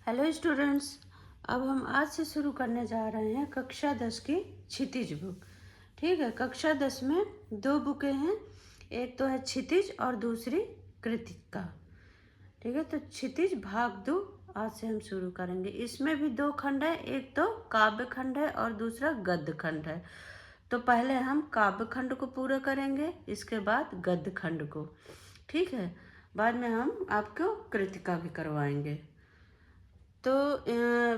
Hello students. अब हम आज से शुरू करने जा रहे हैं कक्षा 10 की क्षितिज बुक। ठीक है, कक्षा 10 में दो बुकें हैं, एक तो है क्षितिज और दूसरी कृतिका। ठीक है, तो क्षितिज भाग 2 आज से हम शुरू करेंगे। इसमें भी दो खंड है, एक तो काव्य खंड है और दूसरा गद्य खंड है। तो पहले हम काव्य खंड को पूरा करेंगे, इसके बाद गद्य खंड को। ठीक है, बाद में हम आपको कृतिका भी करवाएंगे। तो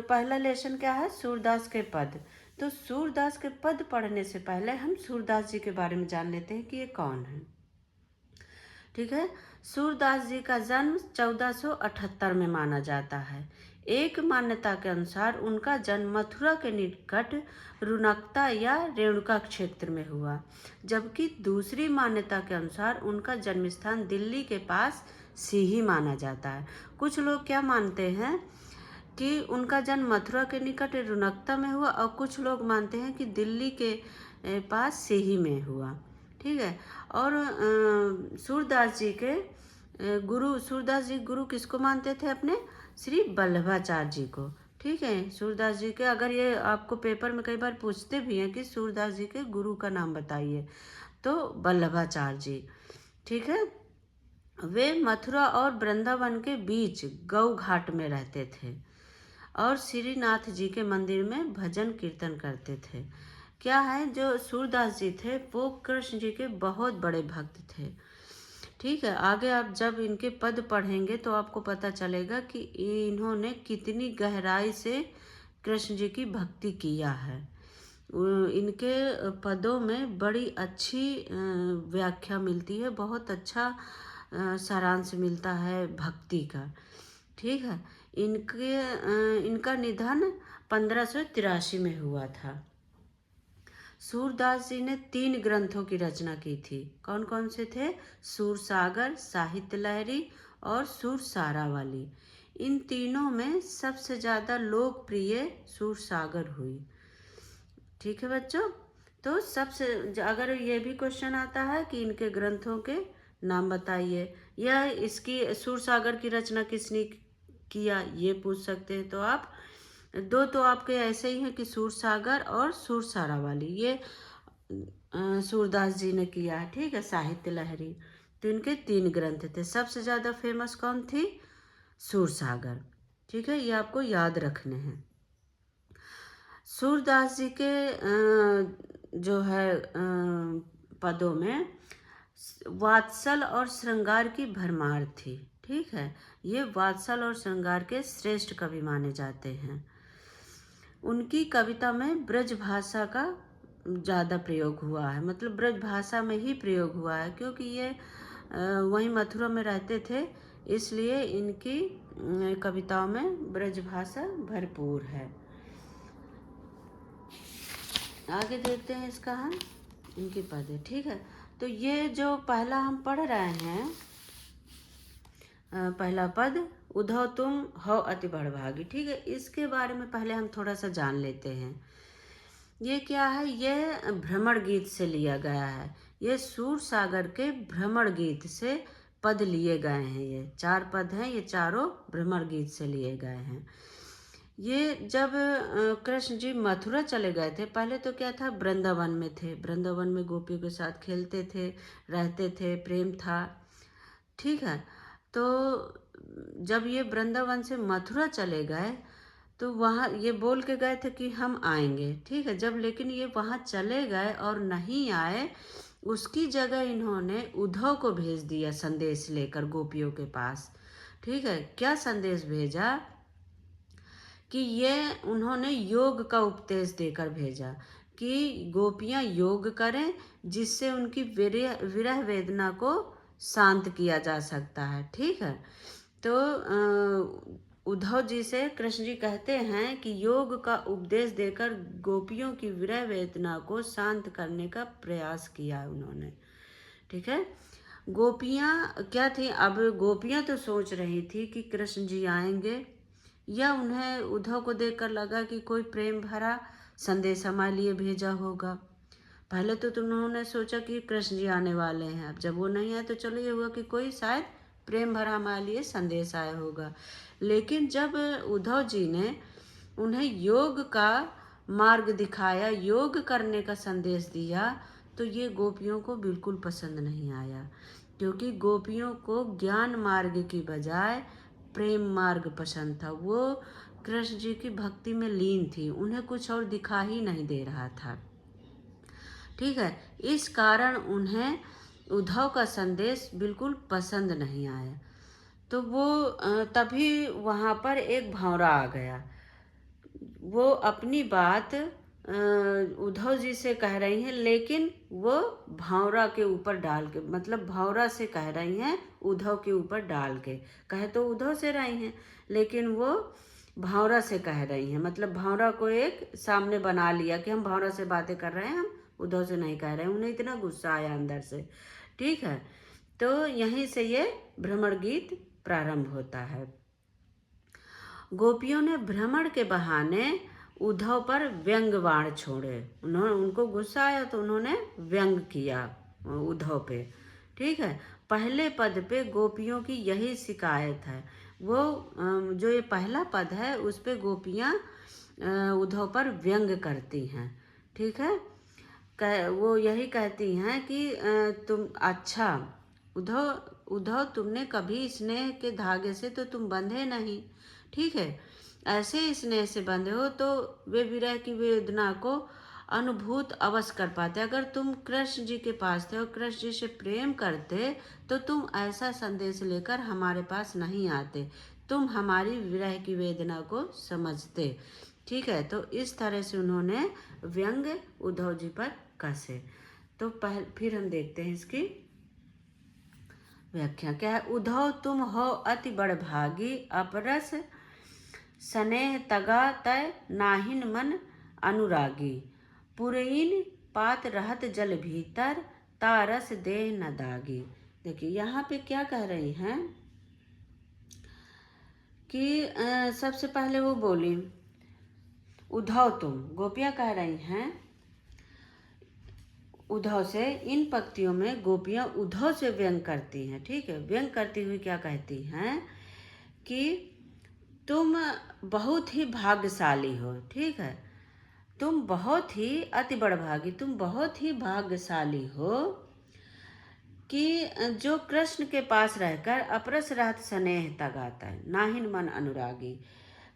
पहला लेसन क्या है, सूरदास के पद। तो सूरदास के पद पढ़ने से पहले हम सूरदास जी के बारे में जान लेते हैं कि ये कौन है। ठीक है, सूरदास जी का जन्म 1478 में माना जाता है। एक मान्यता के अनुसार उनका जन्म मथुरा के निकट रुनकता या रेणुका क्षेत्र में हुआ, जबकि दूसरी मान्यता के अनुसार उनका जन्म स्थान दिल्ली के पास सीही माना जाता है। कुछ लोग क्या मानते हैं कि उनका जन्म मथुरा के निकट रुनकता में हुआ और कुछ लोग मानते हैं कि दिल्ली के पास सीही में हुआ। ठीक है, और सूरदास जी के सूरदास जी गुरु किसको मानते थे अपने? श्री वल्लभाचार्य जी को। ठीक है, सूरदास जी के अगर ये आपको पेपर में कई बार पूछते भी हैं कि सूरदास जी के गुरु का नाम बताइए, तो वल्लभाचार्य जी। ठीक है, वे मथुरा और वृंदावन के बीच गौ घाट में रहते थे और श्रीनाथ जी के मंदिर में भजन कीर्तन करते थे। क्या है, जो सूरदास जी थे वो कृष्ण जी के बहुत बड़े भक्त थे। ठीक है, आगे आप जब इनके पद पढ़ेंगे तो आपको पता चलेगा कि इन्होंने कितनी गहराई से कृष्ण जी की भक्ति किया है। इनके पदों में बड़ी अच्छी व्याख्या मिलती है, बहुत अच्छा सारांश मिलता है भक्ति का। ठीक है, इनका निधन 1583 में हुआ था। सूरदास जी ने 3 ग्रंथों की रचना की थी। कौन कौन से थे? सूरसागर, साहित्य लहरी और सूरसारावली। इन तीनों में सबसे ज़्यादा लोकप्रिय सूरसागर हुई। ठीक है बच्चों, तो सबसे अगर ये भी क्वेश्चन आता है कि इनके ग्रंथों के नाम बताइए या इसकी सूरसागर की रचना किसने किया, ये पूछ सकते हैं। तो आप दो तो आपके ऐसे ही हैं कि सूरसागर और सूरसारावली, ये सूरदास जी ने किया है। ठीक है, साहित्य लहरी। तो इनके 3 ग्रंथ थे, सबसे ज़्यादा फेमस कौन थी? सूरसागर। ठीक है, ये आपको याद रखने हैं। सूरदास जी के जो है पदों में वात्सल और श्रृंगार की भरमार थी। ठीक है, ये वात्सल और श्रृंगार के श्रेष्ठ कवि माने जाते हैं। उनकी कविता में ब्रज भाषा का ज़्यादा प्रयोग हुआ है, मतलब ब्रज भाषा में ही प्रयोग हुआ है, क्योंकि ये वहीं मथुरा में रहते थे, इसलिए इनकी कविताओं में ब्रज भाषा भरपूर है। आगे देखते हैं इसका हम इनके पद है। ठीक है, तो ये जो पहला हम पढ़ रहे हैं, पहला पद, उद्धव तुम हो अति बड़भागी। ठीक है, इसके बारे में पहले हम थोड़ा सा जान लेते हैं। ये क्या है? ये भ्रमर गीत से लिया गया है। ये सूरसागर के भ्रमर गीत से पद लिए गए हैं। ये 4 पद हैं, ये चारों भ्रमर गीत से लिए गए हैं। ये जब कृष्ण जी मथुरा चले गए थे, पहले तो क्या था, वृंदावन में थे, वृंदावन में गोपियों के साथ खेलते थे, रहते थे, प्रेम था। ठीक है, तो जब ये वृंदावन से मथुरा चले गए तो वहाँ ये बोल के गए थे कि हम आएंगे। ठीक है, जब लेकिन ये वहाँ चले गए और नहीं आए, उसकी जगह इन्होंने उद्धव को भेज दिया संदेश लेकर गोपियों के पास। ठीक है, क्या संदेश भेजा कि ये उन्होंने योग का उपदेश देकर भेजा कि गोपियां योग करें, जिससे उनकी विरह वेदना को शांत किया जा सकता है। ठीक है, तो उद्धव जी से कृष्ण जी कहते हैं कि योग का उपदेश देकर गोपियों की विरह वेदना को शांत करने का प्रयास किया उन्होंने। ठीक है, गोपियां क्या थी, अब गोपियां तो सोच रही थी कि कृष्ण जी आएंगे, या उन्हें उद्धव को देखकर लगा कि कोई प्रेम भरा संदेश हमारे लिए भेजा होगा। पहले तो उन्होंने सोचा कि कृष्ण जी आने वाले हैं, अब जब वो नहीं आए तो चलो ये हुआ कि कोई शायद प्रेम भरा हमारे लिए संदेश आया होगा। लेकिन जब उद्धव जी ने उन्हें योग का मार्ग दिखाया, योग करने का संदेश दिया, तो ये गोपियों को बिल्कुल पसंद नहीं आया, क्योंकि गोपियों को ज्ञान मार्ग की बजाय प्रेम मार्ग पसंद था। वो कृष्ण जी की भक्ति में लीन थी, उन्हें कुछ और दिखा ही नहीं दे रहा था। ठीक है, इस कारण उन्हें उद्धव का संदेश बिल्कुल पसंद नहीं आया। तो वो तभी वहाँ पर एक भंवरा आ गया। वो अपनी बात उद्धव जी से कह रही हैं, लेकिन वो भंवरा के ऊपर डाल के, मतलब भंवरा से कह रही हैं उद्धव के ऊपर डाल के। कह तो उद्धव से रही हैं, लेकिन वो भंवरा से कह रही हैं, मतलब भंवरा को एक सामने बना लिया कि हम भंवरा से बातें कर रहे हैं, हम उद्धव से नहीं कह रहे हैं। उन्हें इतना गुस्सा आया अंदर से। ठीक है, तो यहीं से ये भ्रमण गीत प्रारंभ होता है। गोपियों ने भ्रमण के बहाने उद्धव पर व्यंग बाण छोड़े। उनको गुस्सा आया तो उन्होंने व्यंग किया उद्धव पे। ठीक है, पहले पद पे गोपियों की यही शिकायत है। वो जो ये पहला पद है उस पे गोपियाँ उद्धव पर व्यंग करती हैं। ठीक है, वो यही कहती हैं कि तुम अच्छा उद्धव उद्धव तुमने कभी स्नेह के धागे से तो तुम बंधे नहीं। ठीक है, ऐसे स्नेह से बंधे हो तो वे विरह की वेदना को अनुभूत अवश्य कर पाते। अगर तुम कृष्ण जी के पास थे और कृष्ण जी से प्रेम करते तो तुम ऐसा संदेश लेकर हमारे पास नहीं आते, तुम हमारी विरह की वेदना को समझते। ठीक है, तो इस तरह से उन्होंने व्यंग उद्धव जी पर कसे। तो फिर हम देखते हैं इसकी व्याख्या क्या है। उद्धव तुम हो अति बड़भागी, अपरस स्नेह तगा तय नाहिन मन अनुरागी। पुरैन पात रहत जल भीतर, तारस देह न दागी। देखिए यहाँ पे क्या कह रही हैं कि सबसे पहले वो बोली उद्धव तुम, गोपियाँ कह रही हैं उद्धव से। इन पंक्तियों में गोपियाँ उद्धव से व्यंग करती हैं। ठीक है, व्यंग करती हुई क्या कहती हैं कि तुम बहुत ही भाग्यशाली हो। ठीक है, तुम बहुत ही अति बड़भागी, तुम बहुत ही भाग्यशाली हो कि जो कृष्ण के पास रहकर अपरस रहत स्नेह तगाता है, नाहिन मन अनुरागी।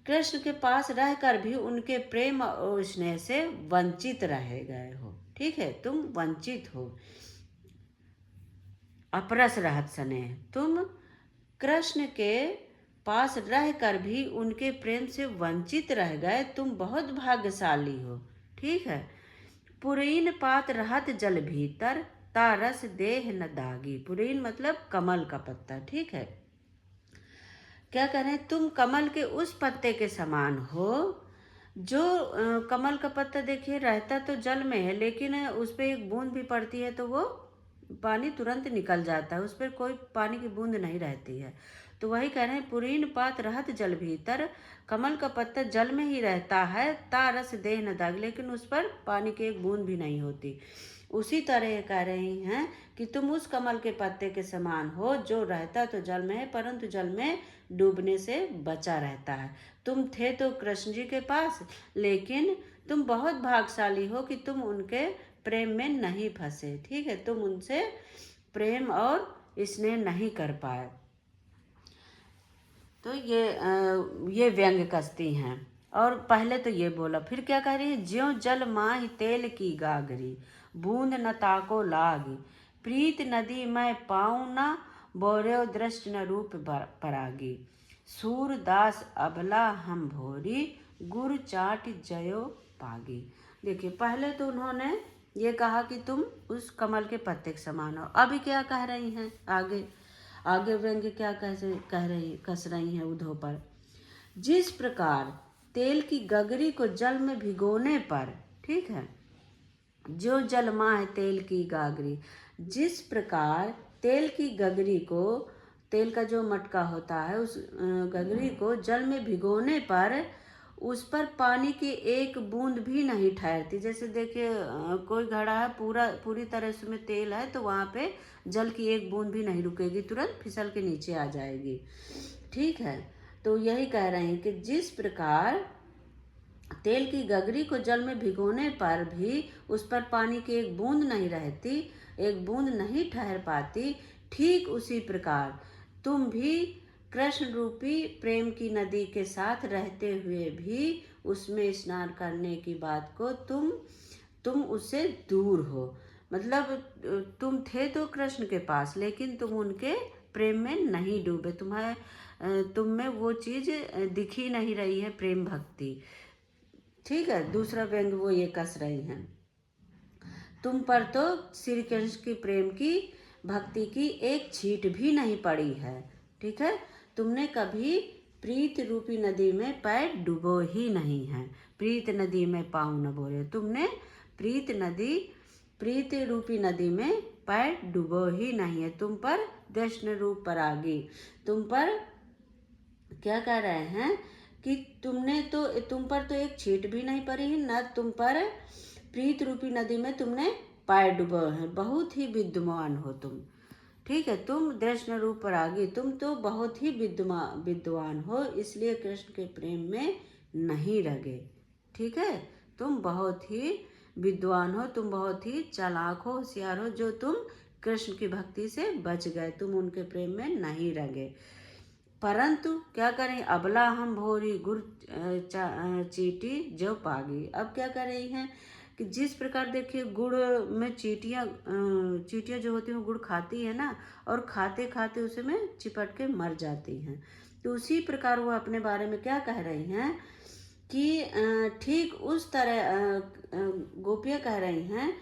कृष्ण के पास रहकर भी उनके प्रेम और स्नेह से वंचित रह गए हो। ठीक है, तुम वंचित हो। अपरस रहत स्नेह, तुम कृष्ण के पास रहकर भी उनके प्रेम से वंचित रह गए, तुम बहुत भाग्यशाली हो। ठीक है, पुरैन पात रहत जल भीतर, तारस देह न दागी। पुरैन मतलब कमल का पत्ता। ठीक है, क्या कह रहे हैं, तुम कमल के उस पत्ते के समान हो जो कमल का पत्ता देखिए रहता तो जल में है, लेकिन उस पर एक बूंद भी पड़ती है तो वो पानी तुरंत निकल जाता है, उस पर कोई पानी की बूंद नहीं रहती है। तो वही कह रहे हैं, पुरैन पात रहत जल भीतर, कमल का पत्ता जल में ही रहता है, तारस देह न दाग, लेकिन उस पर पानी की एक बूंद भी नहीं होती। उसी तरह कह रही हैं कि तुम उस कमल के पत्ते के समान हो जो रहता तो जल में है, परंतु जल में डूबने से बचा रहता है। तुम थे तो कृष्ण जी के पास, लेकिन तुम बहुत भाग्यशाली हो कि तुम उनके प्रेम में नहीं फंसे। ठीक है, तुम उनसे प्रेम और स्नेह नहीं कर पाए। तो ये व्यंग कसती हैं। और पहले तो ये बोला, फिर क्या कह रही है, ज्यों जल माहि तेल की गागरी, बूंद न ताको लागी। प्रीत नदी मैं पाऊँ न, बोर्यो दृष्ट न रूप परागी। सूरदास अबला हम भोरी, गुरु चाट जयो पागी। देखिए, पहले तो उन्होंने ये कहा कि तुम उस कमल के पत्ते के समान हो। अभी क्या कह रही हैं आगे, आगे व्यंग्य क्या कस रही हैं उद्धव पर। जिस प्रकार तेल की गगरी को जल में भिगोने पर, ठीक है, जो जल माह तेल की गागरी, जिस प्रकार तेल की गगरी को, तेल का जो मटका होता है उस गगरी को जल में भिगोने पर उस पर पानी की एक बूंद भी नहीं ठहरती। जैसे देखिए कोई घड़ा है, पूरी तरह से उसमें तेल है, तो वहाँ पे जल की एक बूंद भी नहीं रुकेगी, तुरंत फिसल के नीचे आ जाएगी। ठीक है, तो यही कह रहे हैं कि जिस प्रकार तेल की गगरी को जल में भिगोने पर भी उस पर पानी की एक बूंद नहीं रहती, एक बूंद नहीं ठहर पाती, ठीक उसी प्रकार तुम भी कृष्ण रूपी प्रेम की नदी के साथ रहते हुए भी उसमें स्नान करने की बात को तुम उससे दूर हो। मतलब तुम थे तो कृष्ण के पास, लेकिन तुम उनके प्रेम में नहीं डूबे, तुम में वो चीज दिखी नहीं रही है, प्रेम भक्ति। ठीक है, दूसरा व्यंग वो ये कस रही हैं, तुम पर तो श्री कृष्ण की प्रेम की भक्ति की एक छींट भी नहीं पड़ी है। ठीक है, तुमने कभी प्रीत रूपी नदी में पैर डुबो ही नहीं है। प्रीत नदी में पाँव न बोले, तुमने प्रीत रूपी नदी में पैर डुबो ही नहीं है। तुम पर कृष्ण रूप परागी, तुम पर क्या कह रहे हैं कि तुम पर तो एक छींट भी नहीं पड़ी है, न तुम पर प्रीत रूपी नदी में तुमने पैर डुबो हैं। बहुत ही विद्वान हो तुम। ठीक है, तुम कृष्ण रूप परागी, तुम तो बहुत ही विद्वान हो, इसलिए कृष्ण के प्रेम में नहीं रगे। ठीक है, तुम बहुत ही विद्वान हो, तुम बहुत ही चालाक हो, होशियार हो, जो तुम कृष्ण की भक्ति से बच गए, तुम उनके प्रेम में नहीं रगे। परंतु क्या करें, अबला हम भोरी गुड़ चीटी जो पागी। अब क्या कर रही हैं कि जिस प्रकार देखिए गुड़ में चीटियाँ जो होती हैं वो गुड़ खाती है ना, और खाते खाते उसे में चिपट के मर जाती हैं। तो उसी प्रकार वो अपने बारे में क्या कह रही हैं कि ठीक उस तरह गोपियाँ कह रही हैं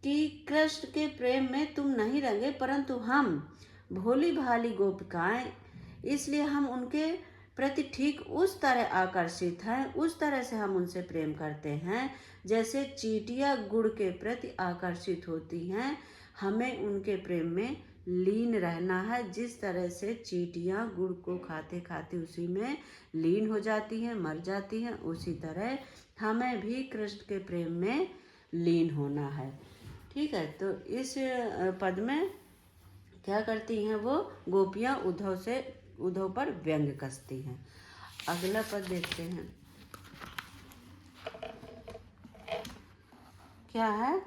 कि कृष्ण के प्रेम में तुम नहीं रंगे, परंतु हम भोली भाली गोपिकाएं, इसलिए हम उनके प्रति ठीक उस तरह आकर्षित हैं, उस तरह से हम उनसे प्रेम करते हैं जैसे चींटियां गुड़ के प्रति आकर्षित होती हैं। हमें उनके प्रेम में लीन रहना है। जिस तरह से चींटियां गुड़ को खाते खाते उसी में लीन हो जाती हैं, मर जाती हैं, उसी तरह हमें भी कृष्ण के प्रेम में लीन होना है। ठीक है, तो इस पद में क्या करती हैं वो गोपियाँ उद्धव पर व्यंग कसती हैं। अगला पद देखते हैं, क्या है,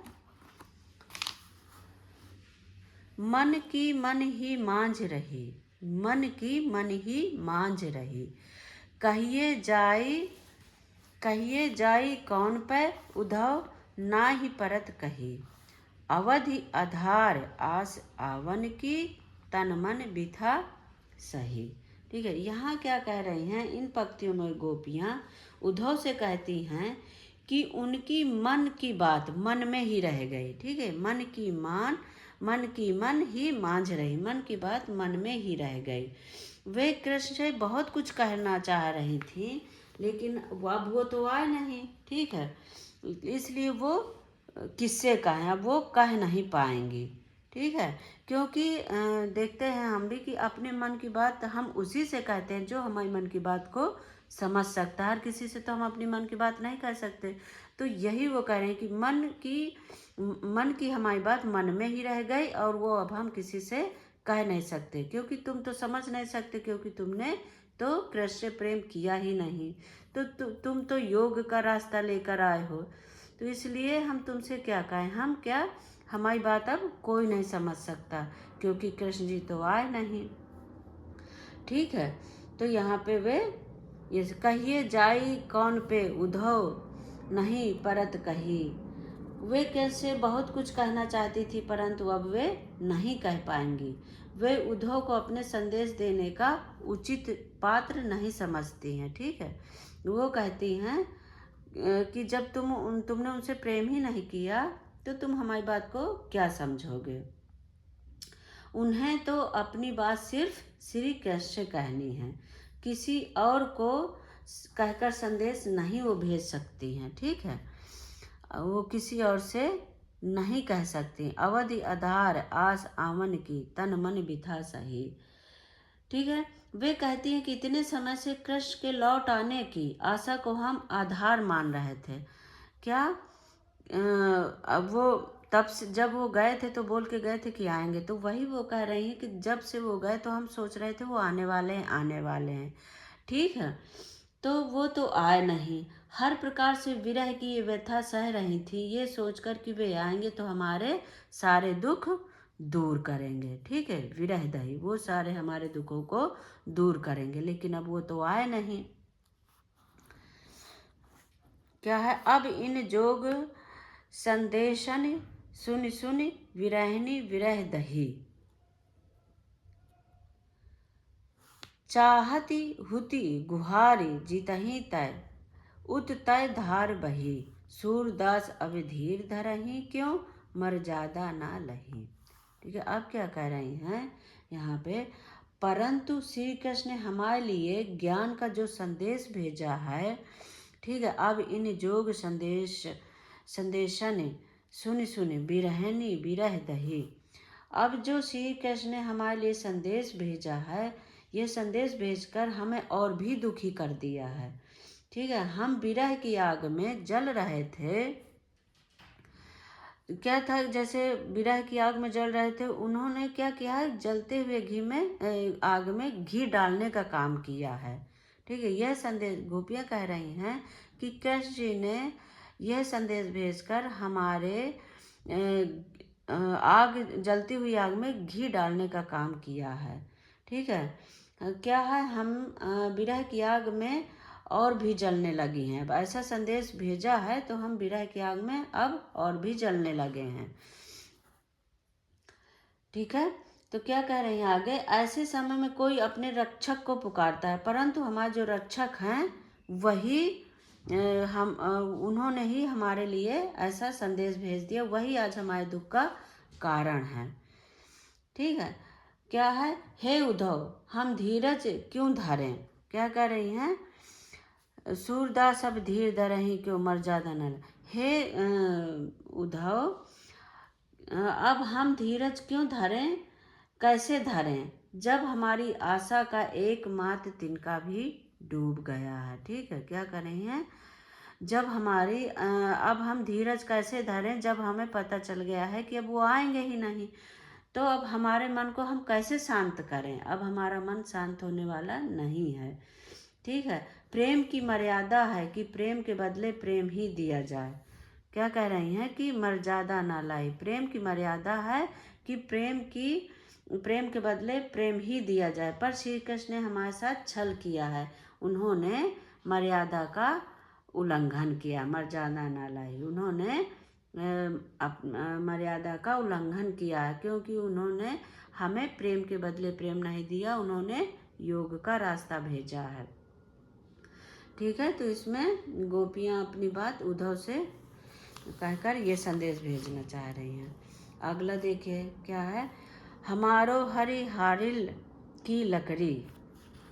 मन की मन ही मांझ रही, मन की मन ही मांझ रही, कहिए जाई कौन पे उद्धव ना ही परत कही, अवधि आधार आस आवन की तन मन बिथा सही। ठीक है, यहाँ क्या कह रही हैं, इन पंक्तियों में गोपियाँ उद्धव से कहती हैं कि उनकी मन की बात मन में ही रह गई। ठीक है, मन की मन ही मांझ रही, मन की बात मन में ही रह गई। वे कृष्ण से बहुत कुछ कहना चाह रही थी, लेकिन अब वो तो आए नहीं। ठीक है, इसलिए वो किससे कहें, अब वो कह नहीं पाएंगी। ठीक है, क्योंकि देखते हैं हम भी कि अपने मन की बात हम उसी से कहते हैं जो हमारी मन की बात को समझ सकता है। हर किसी से तो हम अपनी मन की बात नहीं कह सकते। तो यही वो कह रहे हैं कि मन की हमारी बात मन में ही रह गई, और वो अब हम किसी से कह नहीं सकते, क्योंकि तुम तो समझ नहीं सकते, क्योंकि तुमने तो कृष्ण से प्रेम किया ही नहीं। तो तुम तो योग का रास्ता लेकर आए हो, तो इसलिए हम तुमसे क्या कहें, हम क्या, हमारी बात अब कोई नहीं समझ सकता, क्योंकि कृष्ण जी तो आए नहीं। ठीक है, तो यहाँ पे वे ये कहिए जाई कौन पे उद्धव नहीं परत कही, वे कैसे बहुत कुछ कहना चाहती थी, परंतु अब वे नहीं कह पाएंगी। वे उद्धव को अपने संदेश देने का उचित पात्र नहीं समझती हैं। ठीक है, वो कहती हैं कि जब तुमने उनसे प्रेम ही नहीं किया तो तुम हमारी बात को क्या समझोगे। उन्हें तो अपनी बात सिर्फ श्री कृष्ण से कहनी है, किसी और को कहकर संदेश नहीं वो भेज सकती हैं। ठीक है, वो किसी और से नहीं कह सकती। अवधि आधार आस आवन की तन मन बिथा सही। ठीक है, वे कहती हैं कि इतने समय से कृष्ण के लौट आने की आशा को हम आधार मान रहे थे। क्या अब वो तब से जब वो गए थे तो बोल के गए थे कि आएंगे, तो वही वो कह रही हैं कि जब से वो गए तो हम सोच रहे थे वो आने वाले हैं। ठीक है। तो वो तो आए नहीं। हर प्रकार से विरह की ये व्यथा सह रही थी, ये सोचकर कि वे आएंगे तो हमारे सारे दुख दूर करेंगे। ठीक है, विरह दही, वो सारे हमारे दुखों को दूर करेंगे, लेकिन अब वो तो आए नहीं। क्या है, अब इन जोग संदेशन सुन सुन विरहिनी विरह दही, चाहती हुती गुहारी जितही तय, उत तय धार बही, सूरदास अब धीर धरही, क्यों मर्यादा ना लही। ठीक है, अब क्या कह रही हैं यहाँ पे, परंतु श्री कृष्ण ने हमारे लिए ज्ञान का जो संदेश भेजा है, ठीक है, अब इन जोग संदेशन सुन सुन बिरहनी बिरह दही। अब जो श्री कृष्ण ने हमारे लिए संदेश भेजा है, ये संदेश भेजकर हमें और भी दुखी कर दिया है। ठीक है, हम विरह की आग में जल रहे थे। क्या था, जैसे विरह की आग में जल रहे थे, उन्होंने क्या किया है, जलते हुए घी में आग में घी डालने का काम किया है। ठीक है, यह संदेश गोपियाँ कह रही हैं कि कृष्ण जी ने यह संदेश भेजकर हमारे आग, जलती हुई आग में घी डालने का काम किया है। ठीक है, क्या है, हम विरह की आग में और भी जलने लगी हैं। अब ऐसा संदेश भेजा है तो हम विरह की आग में अब और भी जलने लगे हैं। ठीक है, तो क्या कह रही हैं आगे, ऐसे समय में कोई अपने रक्षक को पुकारता है, परंतु हमारे जो रक्षक हैं वही उन्होंने ही हमारे लिए ऐसा संदेश भेज दिया, वही आज हमारे दुख का कारण है। ठीक है, क्या है, हे उद्धव हम धीरज क्यों धरें। क्या कह रही हैं, सूरदास अब धीर धरहि क्यों मर्यादा न। हे उद्धव, अब हम धीरज क्यों धरें, कैसे धरें, जब हमारी आशा का एकमात्र तिनका भी डूब गया है। ठीक है, क्या कर रही हैं, जब हमारी अब हम धीरज कैसे धरें जब हमें पता चल गया है कि अब वो आएंगे ही नहीं। तो अब हमारे मन को हम कैसे शांत करें, अब हमारा मन शांत होने वाला नहीं है। ठीक है, प्रेम की मर्यादा है कि प्रेम के बदले प्रेम ही दिया जाए। क्या कह रही हैं कि मर्यादा ना लाई, प्रेम की मर्यादा है कि प्रेम के बदले प्रेम ही दिया जाए। पर श्री कृष्ण ने हमारे साथ छल किया है, उन्होंने मर्यादा का उल्लंघन किया, मर्यादा ना लाई, उन्होंने मर्यादा का उल्लंघन किया है, क्योंकि उन्होंने हमें प्रेम के बदले प्रेम नहीं दिया, उन्होंने योग का रास्ता भेजा है। ठीक है, तो इसमें गोपियाँ अपनी बात उद्धव से कहकर ये संदेश भेजना चाह रही हैं। अगला देखिए क्या है, हमारो हरि हारिल की लकड़ी,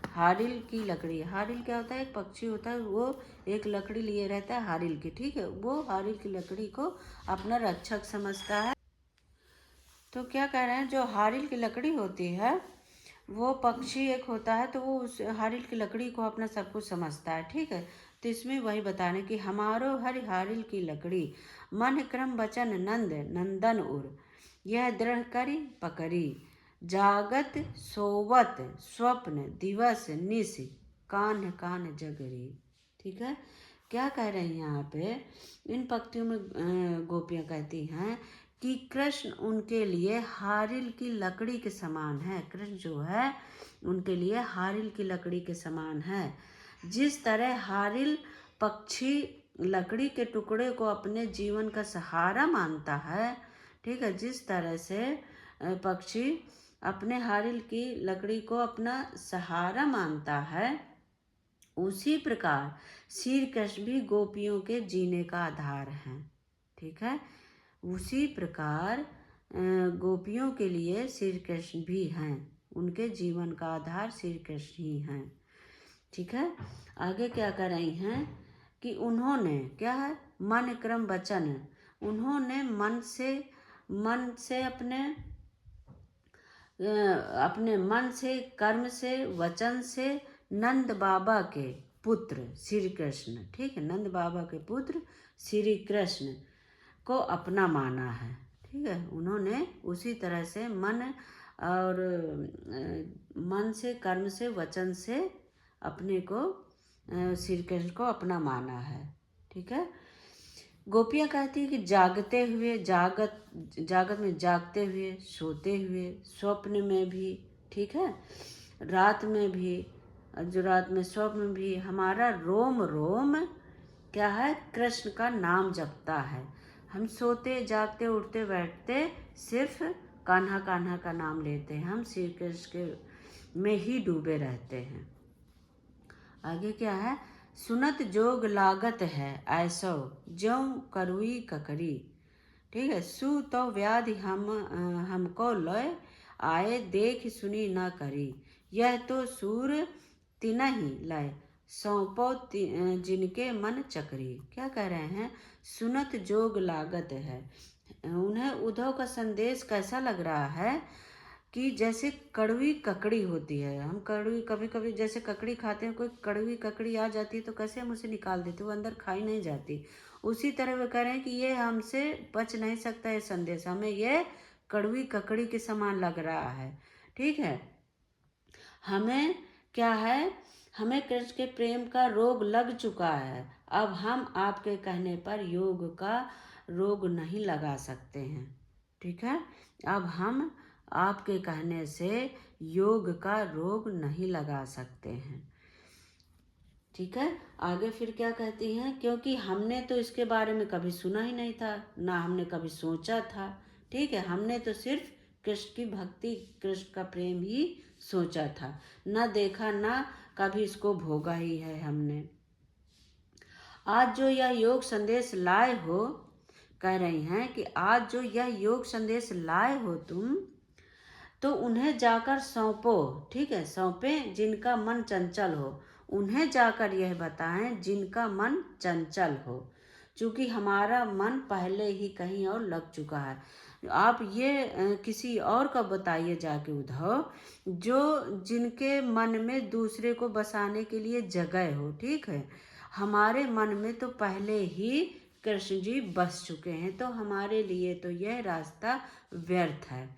हारिल की लकड़ी, हारिल क्या होता है, एक पक्षी होता है, वो एक लकड़ी लिए रहता है हारिल की। ठीक है, वो हारिल की लकड़ी को अपना रक्षक समझता है। तो क्या कह रहे हैं, जो हारिल की लकड़ी होती है, वो पक्षी एक होता है, तो वो उस हारिल की लकड़ी को अपना सब कुछ समझता है। ठीक है, तो इसमें वही बताने कि हमारो हरि हारिल की लकड़ी, मन क्रम वचन नंद नंदन उर, यह दृढ़ करी पकड़ी, जागत सोवत स्वप्न दिवस निश, कान कान जगरी। ठीक है, क्या कह रही हैं यहाँ पे, इन पंक्तियों में गोपियाँ कहती हैं कि कृष्ण उनके लिए हारिल की लकड़ी के समान है। कृष्ण जो है उनके लिए हारिल की लकड़ी के समान है। जिस तरह हारिल पक्षी लकड़ी के टुकड़े को अपने जीवन का सहारा मानता है, ठीक है, जिस तरह से पक्षी अपने हारिल की लकड़ी को अपना सहारा मानता है, उसी प्रकार श्री कृष्ण भी गोपियों के जीने का आधार हैं। ठीक है, उसी प्रकार गोपियों के लिए श्री कृष्ण भी हैं, उनके जीवन का आधार श्री कृष्ण ही हैं। ठीक है, आगे क्या कर रही हैं कि उन्होंने क्या है, मन क्रम वचन, उन्होंने मन से अपने मन से, कर्म से, वचन से नंद बाबा के पुत्र श्री कृष्ण, ठीक है, नंद बाबा के पुत्र श्री कृष्ण को अपना माना है। ठीक है, उन्होंने उसी तरह से मन से, कर्म से, वचन से अपने को श्री कृष्ण को अपना माना है। ठीक है। गोपियाँ कहती है कि जागते हुए, जागत में जागते हुए, सोते हुए, स्वप्न में भी, ठीक है, रात में भी, जो रात में स्वप्न में भी हमारा रोम रोम क्या है, कृष्ण का नाम जपता है। हम सोते जागते उठते बैठते सिर्फ कान्हा कान्हा का नाम लेते हैं, हम श्री कृष्ण के में ही डूबे रहते हैं। आगे क्या है, सुनत जोग लागत है ऐसो ज्यों करुई ककरी। ठीक है। सु तो व्याधि हमको लय आए, देख सुनी न करी, यह तो सूर तिनहि लय सौंपो जिनके मन चकरी। क्या कह रहे हैं, सुनत जोग लागत है। उन्हें उद्धव का संदेश कैसा लग रहा है कि जैसे कड़वी ककड़ी होती है। हम कड़वी कभी कभी जैसे ककड़ी खाते हैं, कोई कड़वी ककड़ी आ जाती है तो कैसे हम उसे निकाल देते, वो अंदर खाई नहीं जाती। उसी तरह वे कह रहे हैं कि ये हमसे बच नहीं सकता है संदेश, हमें ये कड़वी ककड़ी के समान लग रहा है। ठीक है। हमें क्या है, हमें कृष्ण के प्रेम का रोग लग चुका है। अब हम आपके कहने पर योग का रोग नहीं लगा सकते हैं। ठीक है। अब हम आपके कहने से योग का रोग नहीं लगा सकते हैं। ठीक है। आगे फिर क्या कहती हैं, क्योंकि हमने तो इसके बारे में कभी सुना ही नहीं था, ना हमने कभी सोचा था। ठीक है। हमने तो सिर्फ कृष्ण की भक्ति, कृष्ण का प्रेम ही सोचा था, ना देखा, ना कभी इसको भोगा ही है हमने। आज जो यह योग संदेश लाए हो, कह रही हैं कि आज जो यह योग संदेश लाए हो तुम, तो उन्हें जाकर सौंपो। ठीक है। सौंपें जिनका मन चंचल हो, उन्हें जाकर यह बताएं जिनका मन चंचल हो, क्योंकि हमारा मन पहले ही कहीं और लग चुका है। आप ये किसी और का बताइए जाके उद्धव, जो जिनके मन में दूसरे को बसाने के लिए जगह हो। ठीक है। हमारे मन में तो पहले ही कृष्ण जी बस चुके हैं, तो हमारे लिए तो यह रास्ता व्यर्थ है।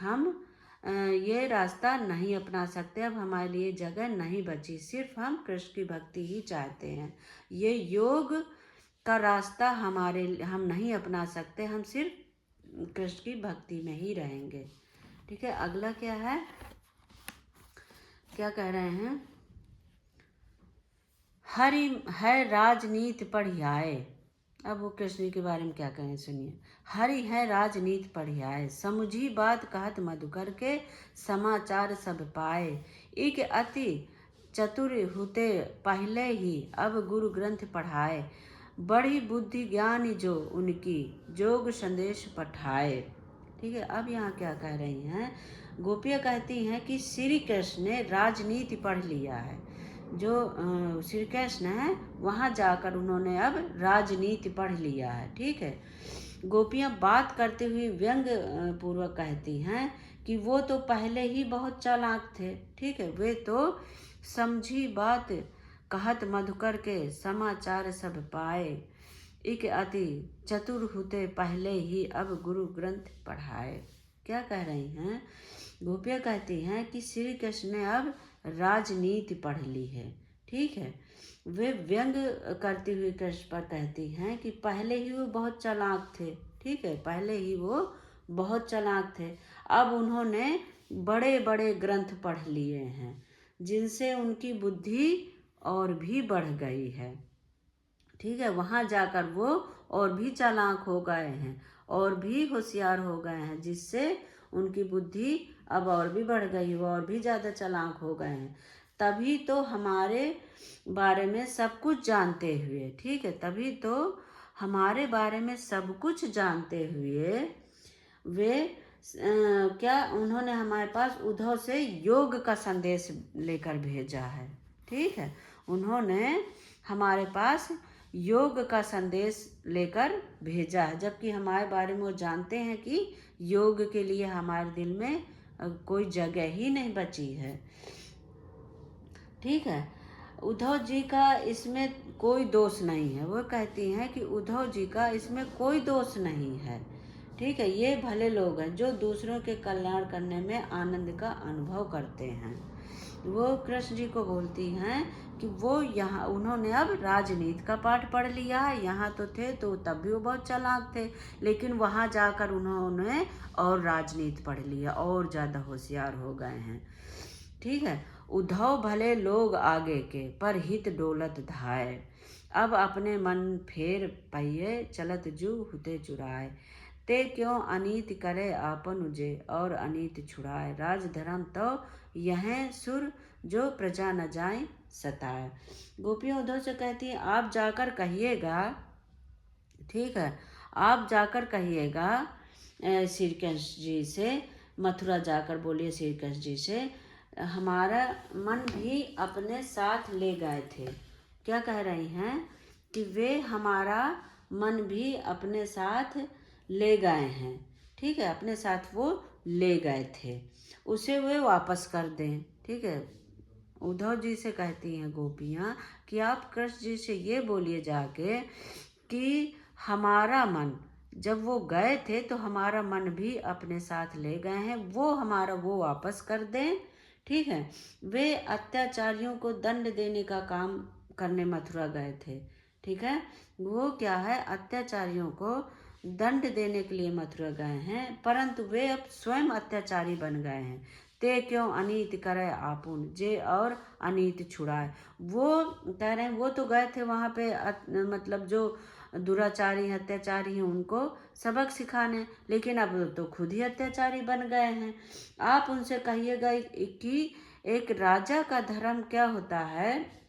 हम ये रास्ता नहीं अपना सकते। अब हमारे लिए जगह नहीं बची, सिर्फ हम कृष्ण की भक्ति ही चाहते हैं। ये योग का रास्ता हम नहीं अपना सकते, हम सिर्फ कृष्ण की भक्ति में ही रहेंगे। ठीक है। अगला क्या है, क्या कह रहे हैं, हरि है राजनीति पढ़ियाए। अब वो कृष्ण के बारे में क्या कहें सुनिए। हरि है राजनीति पढ़ियाए, समुझी बात कहत मधुकर के, समाचार सब पाए। एक अति चतुर हुते पहले ही, अब गुरु ग्रंथ पढ़ाए। बड़ी बुद्धि ज्ञान जो उनकी, जोग संदेश पठाए। ठीक है। अब यहाँ क्या कह रही हैं, गोपियाँ कहती हैं कि श्री कृष्ण ने राजनीति पढ़ लिया है। जो श्री कृष्ण है वहाँ जाकर उन्होंने अब राजनीति पढ़ लिया है। ठीक है। गोपियाँ बात करते हुए व्यंग पूर्वक कहती हैं कि वो तो पहले ही बहुत चालाक थे। ठीक है। वे तो समझी बात कहत मधुकर के, समाचार सब पाए। एक अति चतुर हुते पहले ही, अब गुरु ग्रंथ पढ़ाए। क्या कह रही हैं, गोपियाँ कहती हैं कि श्री कृष्ण ने अब राजनीति पढ़ ली है। ठीक है। वे व्यंग करती हुई कृष्ण पर कहती हैं कि पहले ही वो बहुत चालाक थे। ठीक है। पहले ही वो बहुत चालाक थे, अब उन्होंने बड़े बड़े ग्रंथ पढ़ लिए हैं, जिनसे उनकी बुद्धि और भी बढ़ गई है। ठीक है। वहाँ जाकर वो और भी चालाक हो गए हैं, और भी होशियार हो गए हैं, जिससे उनकी बुद्धि अब और भी बढ़ गई, वो और भी ज़्यादा चालाक हो गए हैं। तभी तो हमारे बारे में सब कुछ जानते हुए, ठीक है, तभी तो हमारे बारे में सब कुछ जानते हुए वे क्या उन्होंने हमारे पास उद्धव से योग का संदेश लेकर भेजा है। ठीक है। उन्होंने हमारे पास योग का संदेश लेकर भेजा है, जबकि हमारे बारे में वो जानते हैं कि योग के लिए हमारे दिल में कोई जगह ही नहीं बची है। ठीक है। उद्धव जी का इसमें कोई दोष नहीं है। वो कहती हैं कि उद्धव जी का इसमें कोई दोष नहीं है। ठीक है। ये भले लोग हैं जो दूसरों के कल्याण करने में आनंद का अनुभव करते हैं। वो कृष्ण जी को बोलती हैं कि वो यहाँ उन्होंने अब राजनीति का पाठ पढ़ लिया है। यहाँ तो थे तो तब भी वो बहुत चालाक थे, लेकिन वहाँ जाकर उन्होंने और राजनीति पढ़ लिया और ज़्यादा होशियार हो गए हैं। ठीक है। उद्धव भले लोग आगे के, पर हित डोलत धाय। अब अपने मन फेर पहिए, चलत जू हुते चुराए। ते क्यों अनीति करे आपन उजे, और अनीति छुड़ाए। राज धर्म तो यह सुर, जो प्रजा न जाए सताए। गोपियाँ उद्धव से कहती हैं, आप जाकर कहिएगा, ठीक है, आप जाकर कहिएगा श्री कृष्ण जी से, मथुरा जाकर बोलिए श्री कृष्ण जी से, हमारा मन भी अपने साथ ले गए थे। क्या कह रही हैं कि वे हमारा मन भी अपने साथ ले गए हैं। ठीक है, अपने साथ वो ले गए थे, उसे वे वापस कर दें। ठीक है, उद्धव जी से कहती हैं गोपियाँ कि आप कृष्ण जी से ये बोलिए जाके कि हमारा मन, जब वो गए थे तो हमारा मन भी अपने साथ ले गए हैं, वो हमारा वो वापस कर दें। ठीक है, वे अत्याचारियों को दंड देने का काम करने मथुरा गए थे। ठीक है, वो क्या है, अत्याचारियों को दंड देने के लिए मथुरा गए हैं, परंतु वे अब स्वयं अत्याचारी बन गए हैं। ते क्यों अनीति करे आपुन, जे और अनीति छुड़ाए। वो कह रहे हैं वो तो गए थे वहाँ पे मतलब जो दुराचारी अत्याचारी हैं उनको सबक सिखाने, लेकिन अब तो खुद ही अत्याचारी बन गए हैं। आप उनसे कहिएगा कि एक राजा का धर्म क्या होता है,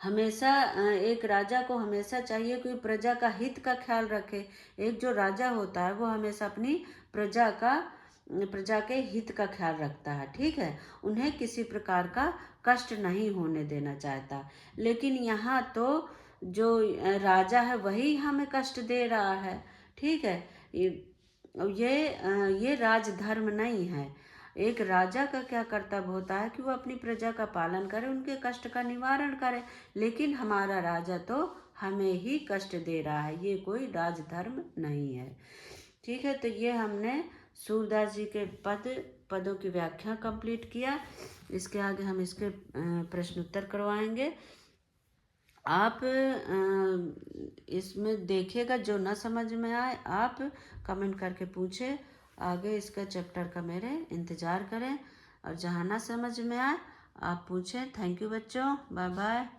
हमेशा एक राजा को हमेशा चाहिए कोई प्रजा का हित का ख्याल रखे। एक जो राजा होता है वो हमेशा अपनी प्रजा के हित का ख्याल रखता है। ठीक है, उन्हें किसी प्रकार का कष्ट नहीं होने देना चाहता। लेकिन यहाँ तो जो राजा है वही हमें कष्ट दे रहा है। ठीक है, ये राजधर्म नहीं है। एक राजा का क्या कर्तव्य होता है कि वो अपनी प्रजा का पालन करे, उनके कष्ट का निवारण करे, लेकिन हमारा राजा तो हमें ही कष्ट दे रहा है, ये कोई राजधर्म नहीं है। ठीक है, तो ये हमने सूरदास जी के पदों की व्याख्या कंप्लीट किया। इसके आगे हम इसके प्रश्न उत्तर करवाएंगे। आप इसमें देखिएगा, जो ना समझ में आए आप कमेंट करके पूछें। आगे इसका चैप्टर का मेरे इंतज़ार करें, और जहाँ ना समझ में आए आप पूछें। थैंक यू बच्चों, बाय बाय।